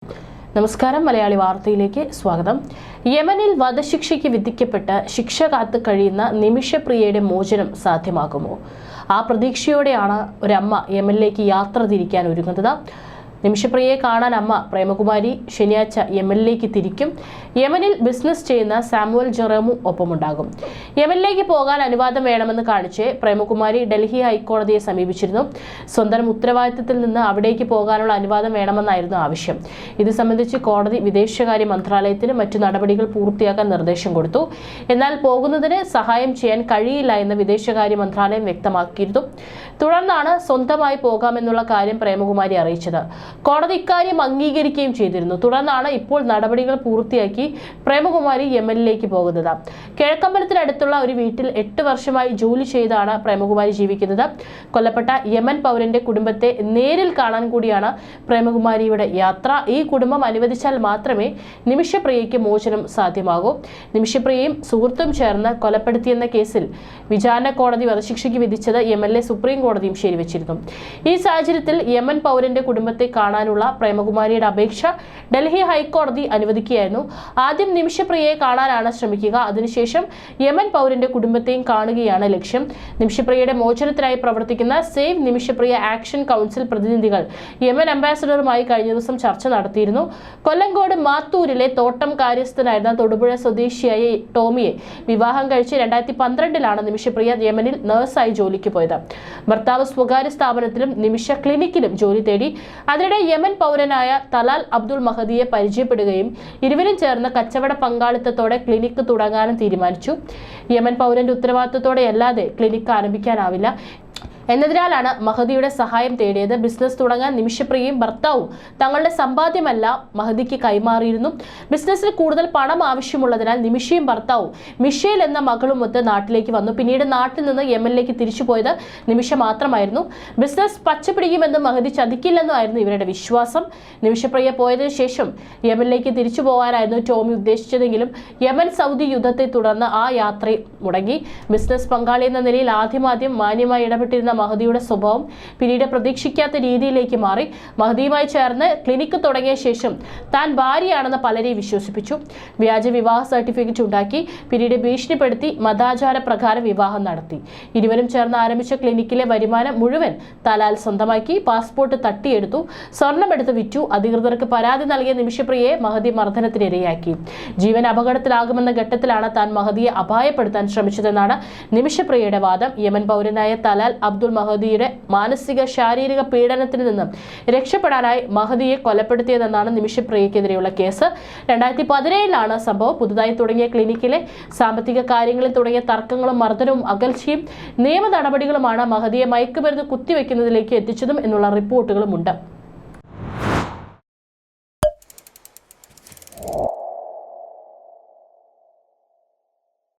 നമസ്കാരം, മലയാളി വാർത്തയിലേക്ക് സ്വാഗതം. യമനിൽ വധശിക്ഷയ്ക്ക് വിധിക്കപ്പെട്ട് ശിക്ഷ കാത്തു കഴിയുന്ന നിമിഷപ്രിയയുടെ മോചനം സാധ്യമാകുമോ? ആ പ്രതീക്ഷയോടെയാണ് ഒരമ്മ യമനിലേക്ക് യാത്ര തിരിക്കാൻ ഒരുങ്ങുന്നത്. നിമിഷപ്രിയയെ കാണാൻ അമ്മ പ്രേമകുമാരി ശനിയാഴ്ച യമനിലേക്ക് തിരിക്കും. യമനിൽ ബിസിനസ് ചെയ്യുന്ന സാമുവൽ ജെറോമും ഒപ്പമുണ്ടാകും. യമനിലേക്ക് പോകാൻ അനുവാദം വേണമെന്ന് കാണിച്ച് പ്രേമകുമാരി ഡൽഹി ഹൈക്കോടതിയെ സമീപിച്ചിരുന്നു. സ്വന്തം ഉത്തരവാദിത്തത്തിൽ നിന്ന് അവിടേക്ക് പോകാനുള്ള അനുവാദം വേണമെന്നായിരുന്നു ആവശ്യം. ഇത് സംബന്ധിച്ച് കോടതി വിദേശകാര്യ മന്ത്രാലയത്തിന് മറ്റു നടപടികൾ പൂർത്തിയാക്കാൻ നിർദ്ദേശം കൊടുത്തു. എന്നാൽ പോകുന്നതിന് സഹായം ചെയ്യാൻ കഴിയില്ല എന്ന് വിദേശകാര്യ മന്ത്രാലയം വ്യക്തമാക്കിയിരുന്നു. തുടർന്നാണ് സ്വന്തമായി പോകാമെന്നുള്ള കാര്യം പ്രേമകുമാരി അറിയിച്ചത്. കോടതി ഇക്കാര്യം അംഗീകരിക്കുകയും ചെയ്തിരുന്നു. തുടർന്നാണ് ഇപ്പോൾ നടപടികൾ പൂർത്തിയാക്കി പ്രേമകുമാരി യമനിലേക്ക് പോകുന്നത്. കിഴക്കമ്പലത്തിനടുത്തുള്ള ഒരു വീട്ടിൽ 8 വർഷമായി ജോലി ചെയ്താണ് പ്രേമകുമാരി ജീവിക്കുന്നത്. കൊല്ലപ്പെട്ട യമൻ പൗരന്റെ കുടുംബത്തെ നേരിൽ കാണാൻ കൂടിയാണ് പ്രേമകുമാരിയുടെ യാത്ര. ഈ കുടുംബം അനുവദിച്ചാൽ മാത്രമേ നിമിഷപ്രിയയ്ക്ക് മോചനം സാധ്യമാകൂ. നിമിഷപ്രിയയും സുഹൃത്തും ചേർന്ന് കൊലപ്പെടുത്തിയെന്ന കേസിൽ വിചാരണ കോടതി വധശിക്ഷയ്ക്ക് വിധിച്ചത് യമനിലെ സുപ്രീം കോടതിയും ശരിവച്ചിരുന്നു. ഈ സാഹചര്യത്തിൽ യമൻ പൗരന്റെ കുടുംബത്തെ കാണാനുള്ള പ്രേമകുമാരിയുടെ അപേക്ഷ ഡൽഹി ഹൈക്കോടതി അനുവദിക്കുകയായിരുന്നു. ആദ്യം നിമിഷപ്രിയയെ കാണാനാണ് ശ്രമിക്കുക. അതിനുശേഷം യമൻ പൗരന്റെ കുടുംബത്തെയും കാണുകയാണ് ലക്ഷ്യം. നിമിഷപ്രിയയുടെ മോചനത്തിനായി പ്രവർത്തിക്കുന്ന സേവ് നിമിഷപ്രിയ ആക്ഷൻ കൗൺസിൽ പ്രതിനിധികൾ യമൻ അംബാസഡറുമായി കഴിഞ്ഞ ദിവസം ചർച്ച നടത്തിയിരുന്നു. കൊല്ലങ്കോട് മാത്തൂരിലെ തോട്ടം കാര്യസ്ഥനായിരുന്ന തൊടുപുഴ സ്വദേശിയായ ടോമിയെ വിവാഹം കഴിച്ച് 2012 നിമിഷപ്രിയ യമനിൽ നഴ്സായി ജോലിക്ക് പോയത്. ഭർത്താവ് സ്വകാര്യ സ്ഥാപനത്തിലും നിമിഷ ക്ലിനിക്കിലും ജോലി തേടി. അതിനിടെ യമൻ പൗരനായ തലാൽ അബ്ദുൾ മഹദിയെ പരിചയപ്പെടുകയും ഇരുവരും ചേർന്ന് കച്ചവട പങ്കാളിത്തത്തോടെ ക്ലിനിക്ക് തുടങ്ങാനും തീരുമാനിച്ചു. യമൻ പൗരന്റെ ഉത്തരവാദിത്തത്തോടെയല്ലാതെ ക്ലിനിക്ക് ആരംഭിക്കാനാവില്ല എന്നതിനാലാണ് മഹദിയുടെ സഹായം തേടിയത്. ബിസിനസ് തുടങ്ങാൻ നിമിഷപ്രിയയും ഭർത്താവും തങ്ങളുടെ സമ്പാദ്യമെല്ലാം മഹദിക്ക് കൈമാറിയിരുന്നു. ബിസിനസ്സിൽ കൂടുതൽ പണം ആവശ്യമുള്ളതിനാൽ നിമിഷയും ഭർത്താവും മിഷേൽ എന്ന മകളുമൊത്ത് നാട്ടിലേക്ക് വന്നു. പിന്നീട് നാട്ടിൽ നിന്ന് യമനിലേക്ക് തിരിച്ചു പോയത് നിമിഷ മാത്രമായിരുന്നു. ബിസിനസ് പച്ചപിടിക്കുമെന്നും മഹദി ചതിക്കില്ലെന്നും ആയിരുന്നു ഇവരുടെ വിശ്വാസം. നിമിഷപ്രിയ പോയതിനു ശേഷം യമനിലേക്ക് തിരിച്ചു പോകാനായിരുന്നു ടോമി ഉദ്ദേശിച്ചതെങ്കിലും യമൻ സൗദി യുദ്ധത്തെ തുടർന്ന് ആ യാത്ര മുടങ്ങി. ബിസിനസ് പങ്കാളി എന്ന നിലയിൽ ആദ്യം മാന്യമായി ഇടപെട്ടിരുന്ന മഹദിയുടെ സ്വഭാവം പിന്നീട് പ്രതീക്ഷിക്കാത്ത രീതിയിലേക്ക് മാറി. മഹദിയുമായി ചേർന്ന് ക്ലിനിക്ക് തുടങ്ങിയ ശേഷം താൻ ഭാര്യയാണെന്ന് പലരെയും വിശ്വസിപ്പിച്ചു. വ്യാജ വിവാഹ സർട്ടിഫിക്കറ്റ് ഉണ്ടാക്കി പിന്നീട് ഭീഷണിപ്പെടുത്തി മതാചാര പ്രകാരം വിവാഹം നടത്തി. ഇരുവരും ചേർന്ന് ആരംഭിച്ച ക്ലിനിക്കിലെ വരുമാനം മുഴുവൻ തലാൽ സ്വന്തമാക്കി. പാസ്പോർട്ട് തട്ടിയെടുത്തു, സ്വർണ്ണമെടുത്ത് വിറ്റു. അധികൃതർക്ക് പരാതി നൽകിയ നിമിഷപ്രിയയെ മഹദി മർദ്ദനത്തിനിരയാക്കി. ജീവൻ അപകടത്തിലാകുമെന്ന ഘട്ടത്തിലാണ് താൻ മഹദിയെ അപായപ്പെടുത്താൻ ശ്രമിച്ചതെന്നാണ് നിമിഷപ്രിയയുടെ വാദം. യമൻ പൗരനായ തലാൽ അബ്ദുൾ മഹദിയുടെ മാനസിക ശാരീരിക പീഡനത്തിൽ നിന്നും രക്ഷപ്പെടാനായി മഹദിയെ കൊലപ്പെടുത്തിയതെന്നാണ് നിമിഷപ്രിയക്കെതിരെയുള്ള കേസ്. 2017 സംഭവം. പുതുതായി തുടങ്ങിയ ക്ലിനിക്കിലെ സാമ്പത്തിക കാര്യങ്ങളിൽ തുടങ്ങിയ തർക്കങ്ങളും മർദ്ദനവും അകൽച്ചയും നിയമ നടപടികളുമാണ് മഹദിയെ മയക്കുമരുന്ന് കുത്തിവെക്കുന്നതിലേക്ക് എത്തിച്ചതും എന്നുള്ള റിപ്പോർട്ടുകളുമുണ്ട്.